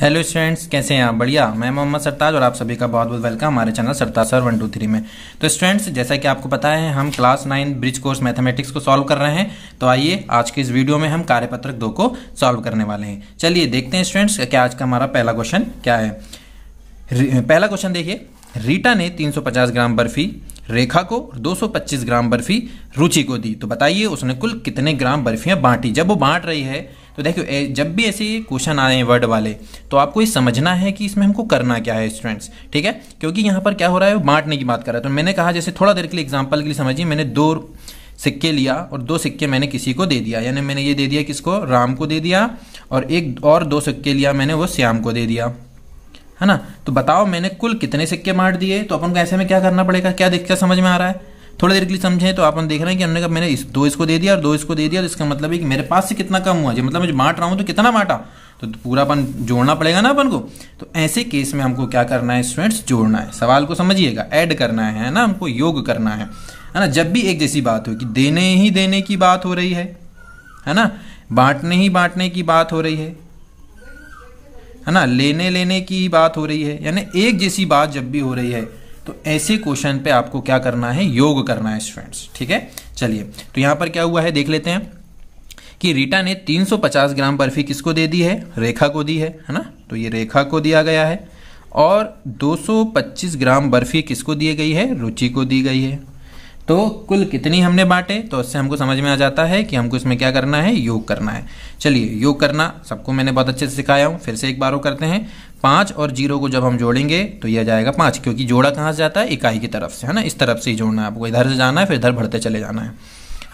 Hello students, कैसे हैं आप? बढ़िया। मैं मोहम्मद सरताज और आप सभी का बहुत बहुत वेलकम हमारे चैनल सरताज सर 123 में। तो स्टूडेंट्स, जैसा कि आपको पता है, हम क्लास 9 ब्रिज कोर्स मैथमेटिक्स को सॉल्व कर रहे हैं। तो आइए आज की इस वीडियो में हम कार्यपत्रक 2 को सॉल्व करने वाले हैं। चलिए देखते हैं स्टूडेंट्स, क्या आज का हमारा पहला क्वेश्चन क्या है। पहला क्वेश्चन देखिए, रीटा ने 350 ग्राम बर्फी रेखा को 225 ग्राम बर्फी रुचि को दी। तो बताइए उसने कुल कितने ग्राम बर्फियां बांटी। जब वो बांट रही है तो देखिए, जब भी ऐसे क्वेश्चन आए हैं वर्ड वाले, तो आपको ये समझना है कि इसमें हमको करना क्या है स्टूडेंट्स, ठीक है। क्योंकि यहाँ पर क्या हो रहा है, वो बांटने की बात कर रहा है। तो मैंने कहा जैसे थोड़ा देर के लिए एग्जाम्पल के लिए समझिए, मैंने 2 सिक्के लिया और 2 सिक्के मैंने किसी को दे दिया, यानी मैंने ये दे दिया किसको, राम को दे दिया, और एक और 2 सिक्के लिया मैंने, वो श्याम को दे दिया, है ना। तो बताओ मैंने कुल कितने सिक्के बांट दिए। तो अपन को ऐसे में क्या करना पड़ेगा, क्या देखकर समझ में आ रहा है, थोड़ी देर के लिए समझें। तो अपन देख रहे हैं कि हमने कहा मैंने 2 इसको दे दिया और 2 इसको दे दिया, तो इसका मतलब है कि मेरे पास से कितना कम हुआ, मतलब मैं बांट रहा हूं तो कितना बांटा, तो पूरा अपन जोड़ना पड़ेगा ना अपन को। तो ऐसे केस में हमको क्या करना है स्टूडेंट्स, जोड़ना है। सवाल को समझिएगा, ऐड करना है ना, हमको योग करना है ना। जब भी एक जैसी बात हो कि देने ही देने की बात हो रही है ना, बांटने ही बांटने की बात हो रही है ना, लेने लेने की बात हो रही है, यानी एक जैसी बात जब भी हो रही है, तो ऐसे क्वेश्चन पे आपको क्या करना है, योग करना है स्टूडेंट्स, ठीक है। चलिए, तो यहां पर क्या हुआ है देख लेते हैं कि रीटा ने 350 ग्राम बर्फी किसको दे दी है, रेखा को दी है ना। तो ये रेखा को दिया गया है, और 225 ग्राम बर्फी किसको दी गई है, रुचि को दी गई है। तो कुल कितनी हमने बांटे, तो इससे हमको समझ में आ जाता है कि हमको इसमें क्या करना है, योग करना है। चलिए, योग करना सबको मैंने बहुत अच्छे से सिखाया हूं, फिर से एक बार वो करते हैं। 5 और 0 को जब हम जोड़ेंगे तो यह जाएगा 5, क्योंकि जोड़ा कहाँ से जाता है, इकाई की तरफ से, है ना। इस तरफ से ही जोड़ना है आपको, इधर से जाना है फिर इधर बढ़ते चले जाना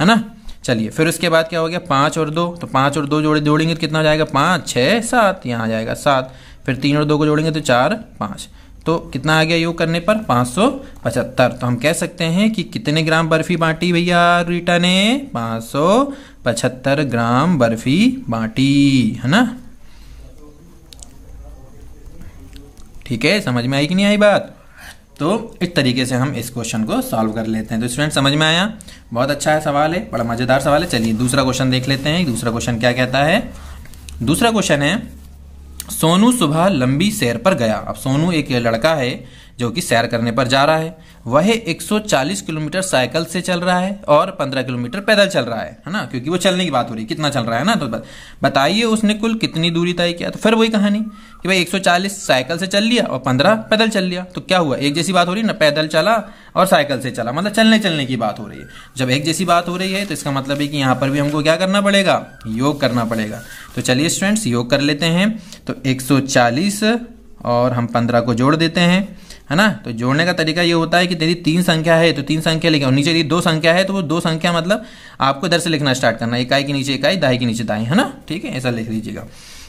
है ना। चलिए, फिर उसके बाद क्या हो गया, 5 और 2, तो 5 और 2 जोड़ेंगे तो कितना हो जाएगा, 5, 6, 7, यहाँ आ जाएगा 7। फिर 3 और 2 को जोड़ेंगे तो 4, 5, तो कितना आ गया योग करने पर, 575। तो हम कह सकते हैं कि कितने ग्राम बर्फी बांटी भैया रीटा ने, 575 ग्राम बर्फी बांटी, है ना। ठीक है, समझ में आई कि नहीं आई बात। तो इस तरीके से हम इस क्वेश्चन को सॉल्व कर लेते हैं। तो स्टूडेंट समझ में आया, बहुत अच्छा है सवाल है, बड़ा मजेदार सवाल है। चलिए दूसरा क्वेश्चन देख लेते हैं। दूसरा क्वेश्चन क्या कहता है, दूसरा क्वेश्चन है, सोनू सुबह लंबी सैर पर गया। अब सोनू एक लड़का है जो कि सैर करने पर जा रहा है। वह 140 किलोमीटर साइकिल से चल रहा है और 15 किलोमीटर पैदल चल रहा है ना, क्योंकि वो चलने की बात हो रही है, कितना चल रहा है ना। तो बताइए उसने कुल कितनी दूरी तय किया। तो फिर वही कहानी कि भाई 140 साइकिल से चल लिया और 15 पैदल चल लिया, तो क्या हुआ, एक जैसी बात हो रही है ना, पैदल चला और साइकिल से चला, मतलब चलने की बात हो रही है। जब एक जैसी बात हो रही है तो इसका मतलब है कि यहाँ पर भी हमको क्या करना पड़ेगा, योग करना पड़ेगा। तो चलिए स्टूडेंट्स, योग कर लेते हैं। तो 140 और हम 15 को जोड़ देते हैं, है ना। तो जोड़ने का तरीका ये होता है कि यदि 3 संख्या है तो 3 संख्या लिखें, और नीचे यदि 2 संख्या है तो वो 2 संख्या मतलब आपको इधर से लिखना स्टार्ट करना, इकाई के नीचे इकाई, दाई के नीचे दाई, है ना। ठीक है, ऐसा लिख लीजिएगा।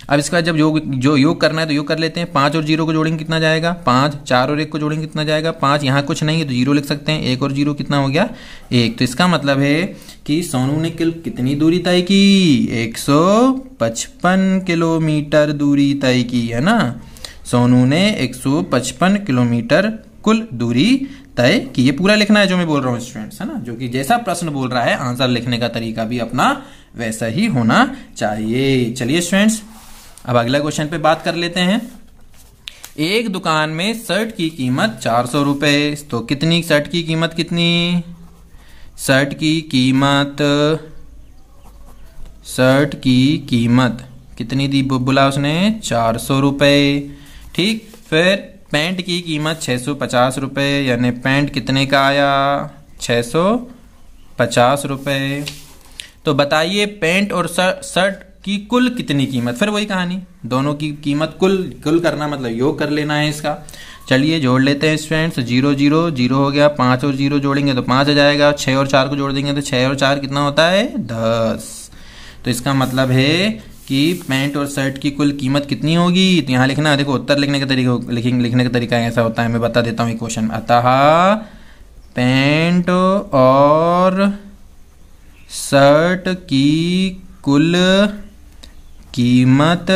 अब इसके बाद जब योग करना है तो योग कर लेते हैं। 5 और 0 को जोड़ेंगे कितना जाएगा, 5, 4 और 1 को जोड़ेंगे कितना जाएगा, 5, यहाँ कुछ नहीं है तो 0 लिख सकते हैं, 1 और 0 कितना हो गया, 1। तो इसका मतलब है कि सोनू ने कितनी दूरी तय की, 155 किलोमीटर दूरी तय की, है ना। सोनू ने 155 किलोमीटर कुल दूरी तय की। ये पूरा लिखना है जो मैं बोल रहा हूँ स्टूडेंट्स, है ना, जो कि जैसा प्रश्न बोल रहा है आंसर लिखने का तरीका भी अपना वैसा ही होना चाहिए। चलिए स्टूडेंट्स, अब अगला क्वेश्चन पे बात कर लेते हैं। एक दुकान में शर्ट की कीमत 400 रुपए। तो कितनी शर्ट की कीमत, कितनी शर्ट की कीमत कितनी दी, बोला उसने 400 रुपए। ठीक, फिर पैंट की कीमत 650 रुपए, यानी पैंट कितने का आया, 650 रुपए। तो बताइए पैंट और शर्ट की कुल कितनी कीमत। फिर वही कहानी, दोनों की कीमत कुल करना मतलब योग कर लेना है इसका। चलिए जोड़ लेते हैं स्टूडेंट्स। 0 0 0 हो गया, 5 और 0 जोड़ेंगे तो 5 आ जाएगा, 6 और 4 को जोड़ देंगे तो 6 और 4 कितना होता है, 10। तो इसका मतलब है कि पैंट और शर्ट की कुल कीमत कितनी होगी। तो यहाँ लिखना, देखो उत्तर लिखने का तरीका, लिखने का तरीका ऐसा होता है, मैं बता देता हूँ ये क्वेश्चन। अतः पैंट और शर्ट की कुल कीमत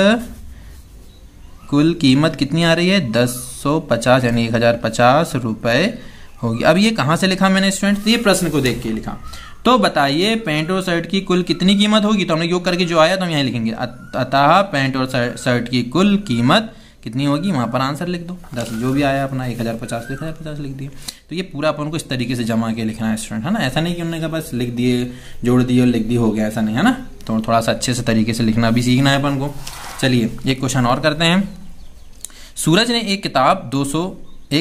कितनी आ रही है, 1050 यानी 1050 रुपए होगी। अब ये कहाँ से लिखा मैंने स्टूडेंट, तो ये प्रश्न को देख के लिखा। तो बताइए पैंट और शर्ट की कुल कितनी कीमत होगी। तो हमने योग करके जो आया तो हम यहाँ लिखेंगे, अतः पैंट और शर्ट की कुल कीमत कितनी होगी, वहां पर आंसर लिख दो 10, जो भी आया अपना 1050 1050 लिख दिए। तो ये पूरा अपन को इस तरीके से जमा के लिखना है स्टूडेंट, है ना। ऐसा नहीं कि उन्होंने कहा बस लिख दिए, जोड़ दिए और लिख दिए हो गया, ऐसा नहीं, है ना। तो थोड़ा सा अच्छे से तरीके से लिखना भी सीखना है अपन को। चलिए एक क्वेश्चन और करते हैं। सूरज ने एक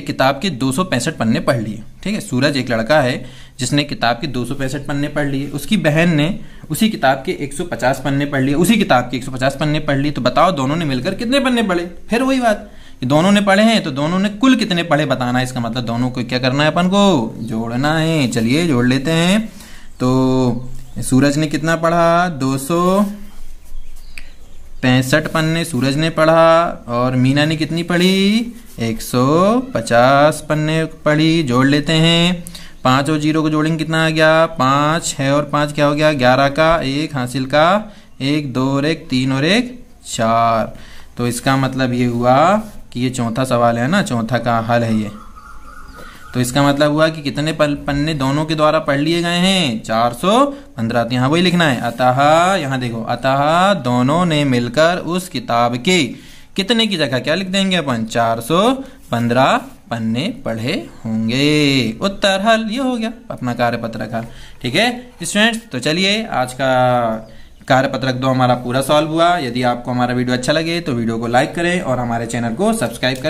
किताब के 265 पन्ने पढ़ लिए। ठीक है, सूरज एक लड़का है जिसने किताब के 265 पन्ने पढ़ लिए। उसकी बहन ने उसी किताब के 150 पन्ने पढ़ लिए, उसी किताब के 150 पन्ने पढ़ लिए। तो बताओ दोनों ने मिलकर कितने पन्ने पढ़े। फिर वही बात कि दोनों ने पढ़े हैं तो दोनों ने कुल कितने पढ़े बताना है। इसका मतलब दोनों को क्या करना है, अपन को जोड़ना है। चलिए जोड़ लेते हैं। तो सूरज ने कितना पढ़ा, 265 पन्ने सूरज ने पढ़ा, और मीना ने कितनी पढ़ी, 150 पन्ने पढ़ी। जोड़ लेते हैं, 5 और 0 को जोड़ेंगे कितना आ गया, 5 है और 5 क्या हो गया, 11 का 1 हासिल का 1, 2 और 1 3 और 1 4। तो इसका मतलब ये हुआ कि ये चौथा सवाल है ना, चौथा का हल है ये। तो इसका मतलब हुआ कि कितने पन्ने दोनों के द्वारा पढ़ लिए गए हैं, 415। तो यहाँ वही लिखना है, अतः यहाँ देखो, अतः दोनों ने मिलकर उस किताब के कितने की जगह क्या लिख देंगे अपन, 415 पन्ने पढ़े होंगे। उत्तर हल ये हो गया अपना कार्यपत्रक हल। ठीक है स्टूडेंट्स, तो चलिए आज का कार्यपत्रक 2 हमारा पूरा सॉल्व हुआ। यदि आपको हमारा वीडियो अच्छा लगे तो वीडियो को लाइक करें और हमारे चैनल को सब्सक्राइब करें।